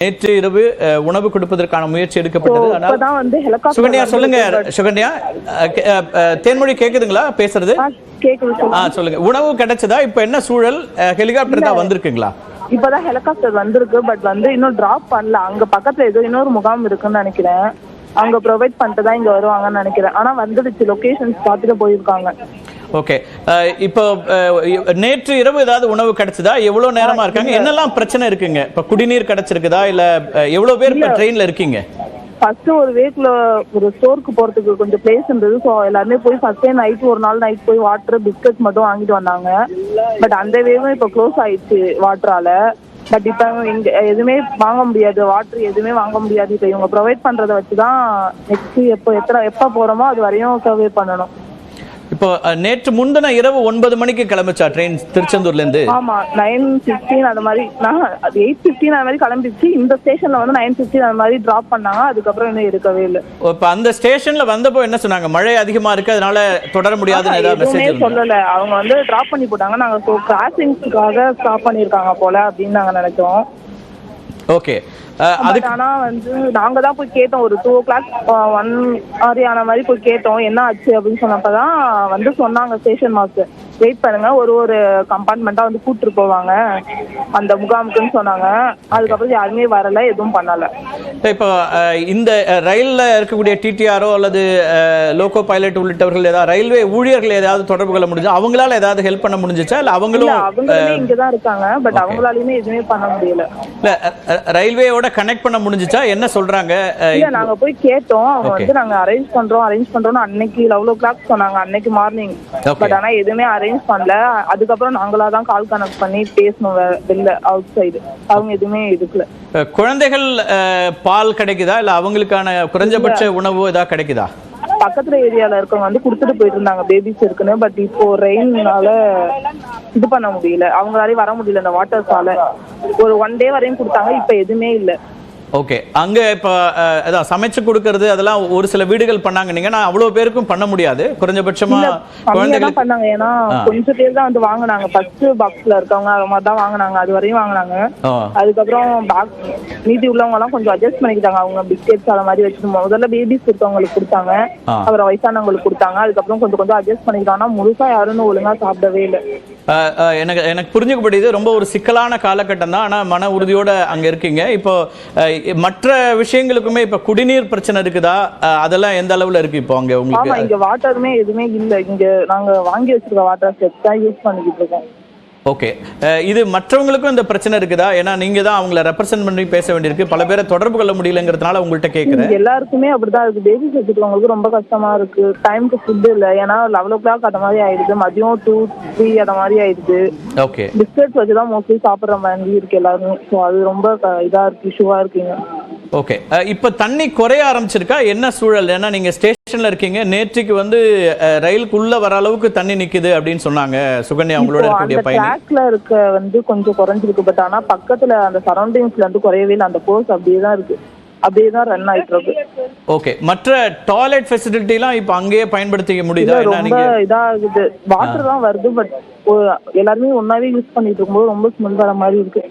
நேற்று இரவு உணவு கொடுப்பதற்கான முயற்சி எடுக்கப்பட்டது. ஆனால் சுகன்யா சொல்லுங்க. சுகன்யா, தேன்மொழி கேக்குதுங்களா பேசுறது? சொல்லுங்க. உணவு கிடைச்சதா? இப்ப என்ன சூழல்? ஹெலிகாப்டர் தான் வந்திருக்குங்களா? இப்பதான் ஹெலிகாப்டர் வந்திருக்கு. பட் இன்னும் டிராப் பண்ணல. அங்க பக்கத்துல ஏதோ இன்னொரு முகாம் இருக்குன்னு நினைக்கிறேன். அங்க ப்ரொவைட் பண்ணிட்டு தான் இங்க வருவாங்கன்னு நினைக்கிறேன். ஆனா வந்துடுச்சு, லொகேஷன்ஸ் பார்த்துட்டு போயிருக்காங்க. ஓகே. இப்போ நேற்று இரவு ஏதாவது உணவு கிடைச்சதா? எவ்வளவு நேரமா இருக்காங்க? என்னெல்லாம் பிரச்சனை இருக்குங்க? இப்ப குடிநீர் கிடைச்சிருக்குதா? இல்ல எவ்வளவு பேர் இப்ப ட்ரெயின்ல இருக்கீங்க? ஃபர்ஸ்ட் ஒரு வேக்ல ஒரு ஸ்டோருக்கு போறதுக்கு கொஞ்சம் பிளேஸ் இருந்தது. ஸோ எல்லாருமே போய் ஃபர்ஸ்ட் நைட் ஒரு நாள் நைட் போய் வாட்டர் பிஸ்கட் மட்டும் வாங்கிட்டு வந்தாங்க. பட் அந்த வேவும் இப்போ க்ளோஸ் ஆயிடுச்சு வாட்டரால. பட் இப்போ இங்க எதுவுமே வாங்க முடியாது, வாட்டர் எதுவுமே வாங்க முடியாது. இப்போ இவங்க ப்ரொவைட் பண்றதை வச்சுதான் நெக்ஸ்ட் எப்போ போறோமோ அது வரையும் சர்வே பண்ணணும். இப்போ நேற்று முந்தின இரவு 9 மணிக்கு கிளம்பிச்சா ட்ரெயின் திருச்செந்தூர்ல இருந்து? ஆமா, 9:15 அந்த மாதிரி. 8:15 அந்த மாதிரி கிளம்பிச்சு. இந்த ஸ்டேஷன்ல வந்து 9:15 அந்த மாதிரி டிராப் பண்ணாங்க. அதுக்கப்புறம் இன்னும் இருக்கவே இல்லை. இப்ப அந்த ஸ்டேஷன்ல வந்தப்போ என்ன சொன்னாங்க? மழை அதிகமா இருக்கு, அதனால தொடர முடியாதுன்னு ஏதாவது மெசேஜ் சொல்லல. அவங்க வந்து டிராப் பண்ணி போட்டாங்க. நாங்க கிராசிங்ஸ்க்காக ஸ்டாப் பண்ணிருக்காங்க போல அப்படின்னு நாங்க நினைச்சோம். ஓகே. ஆனா வந்து நாங்க தான் போய் கேட்டோம். ஒரு 2 o'clock 1 ஆன மாதிரி போய் கேட்டோம் என்ன ஆச்சு அப்படின்னு சொன்னப்பதான் வந்து சொன்னாங்க ஸ்டேஷன் மாஸ்டர் வெயிட் பண்ணுங்க, ஒரு கம்பார்ட்மெண்டா வந்து கூட்டிட்டு போவாங்க அந்த முகாமுக்குன்னு சொன்னாங்க. அதுக்கப்புறம் யாருமே வரல, எதுவும் பண்ணல. இப்போ இந்த ரயில்ல இருக்கக்கூடிய டிடிஆரோ அல்லது லோகோ பைலட் உள்ளிட்டவர்கள் ஏதாவது ரயில்வே ஊழியர்கள் ஏதாவது தொடர்பு கொள்ள முடிஞ்சா அவங்களால ஏதாவது ஹெல்ப் பண்ண முடிஞ்சுச்சா? இல்ல அவங்களுமே இங்கதான் இருக்காங்க. பட் அவங்களாலுமே எதுவுமே பண்ண முடியல. இல்ல ரயில்வேயோட கனெக்ட் பண்ண முடிஞ்சுச்சா? என்ன சொல்றாங்க? நாங்க போய் கேட்டோம். அவங்க வந்து நாங்க அரேஞ்ச் பண்றோம் அன்னைக்கு 11 o'clock சொன்னாங்க, அன்னைக்கு மார்னிங். பட் ஆனா எதுவுமே அரேஞ்ச் பண்ணல. அதுக்கப்புறம் நாங்களா தான் கால் கனெக்ட் பண்ணி பேசணும் வெளில அவுட் சைடு. அவங்க எதுவுமே எடுக்கல. குழந்தைகள் பால் கிடைக்குதா? இல்ல அவங்களுக்கான குறைஞ்சபட்ச உணவு ஏதாவது கிடைக்குதா? பக்கத்துல ஏரியால இருக்கவங்க வந்து குடுத்துட்டு போயிட்டு இருந்தாங்க பேபிஸ் இருக்குன்னு. பட் இப்போ ரெயின்னால இது பண்ண முடியல, அவங்களாலே வர முடியல. இந்த வாட்டர்ஸால ஒரு 1 day வரையும் கொடுத்தாங்க. இப்ப எதுவுமே இல்லை. ஓகே. அங்க இப்ப அதான் சமைச்சு கொடுக்கறது அதெல்லாம் ஒரு சில வீடுகள் பண்ணாங்க. நீங்க நான் அவ்வளவு பேருக்கும் பண்ண முடியாது. குறைஞ்சபட்சமா குழந்தைகள் பண்ணாங்க. ஏன்னா கொஞ்சம் பேர் தான் வந்து வாங்கினாங்க. ஃபர்ஸ்ட் பாக்ஸ்ல இருக்கவங்க அது மாதிரி தான் வாங்கினாங்க. அது வரையும் வாங்கினாங்க. அதுக்கப்புறம் மீதி உள்ளவங்க எல்லாம் கொஞ்சம் அட்ஜஸ்ட் பண்ணிக்கிட்டாங்க. அவங்க பிஸ்கெட்ஸ் அந்த மாதிரி வச்சுட்டு முதல்ல பேபிஸ் இருக்கவங்களுக்கு கொடுத்தாங்க, அப்புறம் வயசானவங்களுக்கு கொடுத்தாங்க. அதுக்கப்புறம் கொஞ்சம் அட்ஜஸ்ட் பண்ணிக்கிட்டாங்கன்னா முழுசா யாரும் ஒழுங்கா சாப்பிடவே இல்லை. எனக்கு புரிஞ்சுக்கப்படுது. ரொம்ப ஒரு சிக்கலான காலகட்டம் தான். ஆனா மன உறுதியோட அங்க இருக்கீங்க. இப்போ மற்ற விஷயங்களுக்குமே இப்ப குடிநீர் பிரச்சனை இருக்குதா? அதெல்லாம் எந்த அளவுல இருக்கு இப்போ அங்க உங்களுக்கு? இங்க வாட்டருமே எதுவுமே இல்ல. இங்க நாங்க வாங்கி வச்சிருக்க வாட்டர் ஸ்டெப்ஸ் தான் யூஸ் பண்ணிக்கிட்டு இருக்கோம். ஓகே. இது மற்றவங்களுக்கும் இந்த பிரச்சனை இருக்குதா? ஏன்னா நீங்க தான் அவங்கள ரெப்ரசென்ட் பண்ணி பேச வேண்டியிருக்கு. பல பேரை தொடர்பு கொள்ள முடியலங்கிறதுனால உங்கள்கிட்ட கேட்குறேன். எல்லாருக்குமே அப்படிதான் இருக்கு. பேபிஸ் வச்சுருக்கவங்களுக்கு ரொம்ப கஷ்டமா இருக்கு. டைமுக்கு ஃபுட் இல்லை. ஏன்னா 11 o'clock அந்த மாதிரி ஆயிடுது. மதியம் 2, 3 அந்த மாதிரி ஆயிடுது. ஓகே. பிஸ்கெட்ஸ் வச்சுதான் மோஸ்ட்லி சாப்பிட்ற மாதிரி இருக்கு எல்லாருமே. ஸோ அது ரொம்ப இதா இருக்கு, இஷ்யூவா இருக்குங்க. ஓகே. இப்போ தண்ணி குறைய ஆரம்பிச்சிருக்கா? என்ன சூழல்? ஏன்னா நீங்க ஸ்டேஷன்ல இருக்கீங்க. நேற்றுக்கு வந்து ரயிலுக்குள்ள வர அளவுக்கு தண்ணி நிக்குது அப்படின்னு சொன்னாங்க சுகன்யா, அவங்களோட இருக்கக்கூடிய பையன். ட்ராக்ல இருக்க வந்து கொஞ்சம் குறைஞ்சிருக்கு. பட் ஆனா பக்கத்துல அந்த சரௌண்டிங்ஸ்ல வந்து குறையவே இல்லை. அந்த கோர்ஸ் அப்படியே தான் இருக்கு, அப்படியே தான் ரன் ஆயிட்டு இருக்கு. ஓகே. மற்ற டாய்லெட் ஃபெசிலிட்டி எல்லாம் இப்போ அங்கேயே பயன்படுத்திக்க முடியுதா? ரொம்ப இதாகுது. வாட்டர் தான் வருது. பட் எல்லாருமே ஒன்னாவே யூஸ் பண்ணிட்டு இருக்கும்போது ரொம்ப ஸ்மெல் வர மாதிரி இருக்கு.